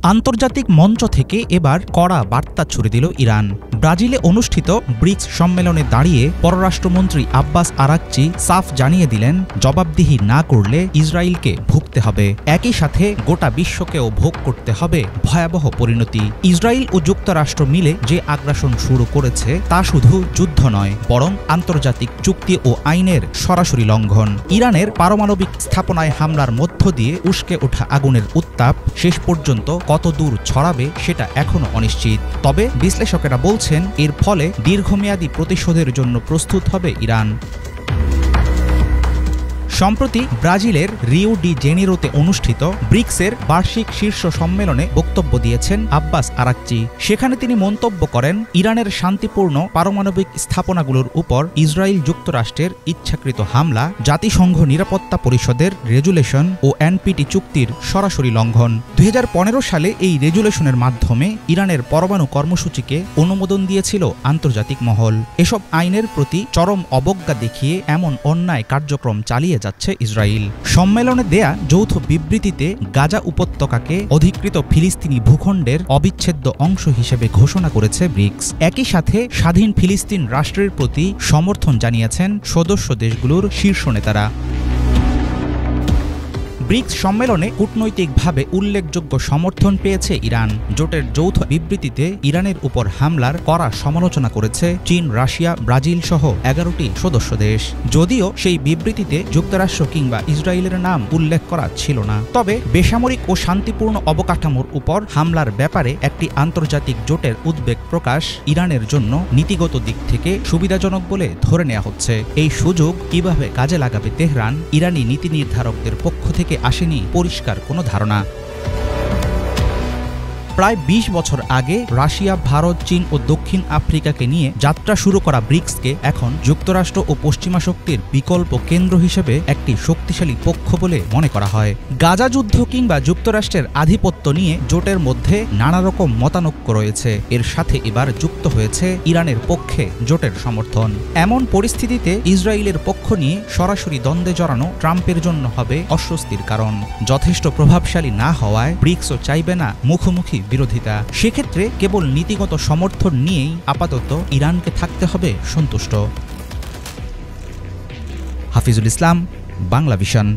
আন্তর্জাতিক মঞ্চ থেকে এবার কড়া বার্তা ছুড়ে দিল ইরান। ব্রাজিলে অনুষ্ঠিত ব্রিক্স সম্মেলনে দাঁড়িয়ে পররাষ্ট্রমন্ত্রী আব্বাস আরাকচি সাফ জানিয়ে দিলেন, জবাবদিহি না করলে ইসরায়েলকে ভুগতে হবে, একই সাথে গোটা বিশ্বকেও ভোগ করতে হবে ভয়াবহ পরিণতি। ইসরায়েল ও যুক্তরাষ্ট্র মিলে যে আগ্রাসন শুরু করেছে তা শুধু যুদ্ধ নয়, বরং আন্তর্জাতিক চুক্তি ও আইনের সরাসরি লঙ্ঘন। ইরানের পারমাণবিক স্থাপনায় হামলার মধ্য দিয়ে উস্কে ওঠা আগুনের উত্তাপ শেষ পর্যন্ত কত দূর ছড়াবে সেটা এখনো অনিশ্চিত। তবে বিশ্লেষকেরা বলছেন, এর ফলে দীর্ঘমেয়াদী প্রতিশোধের জন্য প্রস্তুত হবে ইরান। সম্প্রতি ব্রাজিলের রিও ডি জেনিরোতে অনুষ্ঠিত ব্রিক্সের বার্ষিক শীর্ষ সম্মেলনে বক্তব্য দিয়েছেন আব্বাস আরাকচি। সেখানে তিনি মন্তব্য করেন, ইরানের শান্তিপূর্ণ পারমাণবিক স্থাপনাগুলোর উপর ইসরায়েল যুক্তরাষ্ট্রের ইচ্ছাকৃত হামলা জাতিসংঘ নিরাপত্তা পরিষদের রেজুলেশন ও এনপিটি চুক্তির সরাসরি লঙ্ঘন। 2015 সালে এই রেজুলেশনের মাধ্যমে ইরানের পরমাণু কর্মসূচিকে অনুমোদন দিয়েছিল আন্তর্জাতিক মহল। এসব আইনের প্রতি চরম অবজ্ঞা দেখিয়ে এমন অন্যায় কার্যক্রম চালিয়ে যাচ্ছে ইসরায়েল। সম্মেলনে দেয়া যৌথ বিবৃতিতে গাজা উপত্যকাকে অধিকৃত ফিলিস্তিনি ভূখণ্ডের অবিচ্ছেদ্য অংশ হিসেবে ঘোষণা করেছে ব্রিক্স। একই সাথে স্বাধীন ফিলিস্তিন রাষ্ট্রের প্রতি সমর্থন জানিয়েছেন সদস্য দেশগুলোর শীর্ষ নেতারা। ব্রিক্স সম্মেলনে কূটনৈতিকভাবে উল্লেখযোগ্য সমর্থন পেয়েছে ইরান। জোটের যৌথ বিবৃতিতে ইরানের উপর হামলার কড়া সমালোচনা করেছে চীন, রাশিয়া, ব্রাজিল সহ 11টি সদস্য দেশ। যদিও সেই বিবৃতিতে যুক্তরাষ্ট্র কিংবা ইসরায়েলের নাম উল্লেখ করা ছিল না। তবে বেসামরিক ও শান্তিপূর্ণ অবকাঠামোর উপর হামলার ব্যাপারে একটি আন্তর্জাতিক জোটের উদ্বেগ প্রকাশ ইরানের জন্য নীতিগত দিক থেকে সুবিধাজনক বলে ধরে নেওয়া হচ্ছে। এই সুযোগ কিভাবে কাজে লাগাবে তেহরান, ইরানি নীতি নির্ধারকদের পক্ষ থেকে আসেনি পরিষ্কার কোনো ধারণা। প্রায় 20 বছর আগে রাশিয়া, ভারত, চীন ও দক্ষিণ আফ্রিকাকে নিয়ে যাত্রা শুরু করা ব্রিক্সকে এখন যুক্তরাষ্ট্র ও পশ্চিমা শক্তির বিকল্প কেন্দ্র হিসেবে একটি শক্তিশালী পক্ষ বলে মনে করা হয়। গাজা যুদ্ধ কিংবা যুক্তরাষ্ট্রের আধিপত্য নিয়ে জোটের মধ্যে নানা রকম মতানৈক্য রয়েছে। এর সাথে এবার যুক্ত হয়েছে ইরানের পক্ষে জোটের সমর্থন। এমন পরিস্থিতিতে ইসরায়েলের পক্ষ নিয়ে সরাসরি দ্বন্দ্বে জড়ানো ট্রাম্পের জন্য হবে অস্বস্তির কারণ। যথেষ্ট প্রভাবশালী না হওয়ায় ব্রিক্সও চাইবে না মুখোমুখি বিরোধিতা। সেক্ষেত্রে কেবল নীতিগত সমর্থন নিয়েই আপাতত ইরানকে থাকতে হবে সন্তুষ্ট। হাফিজুল ইসলাম, বাংলা ভিশন।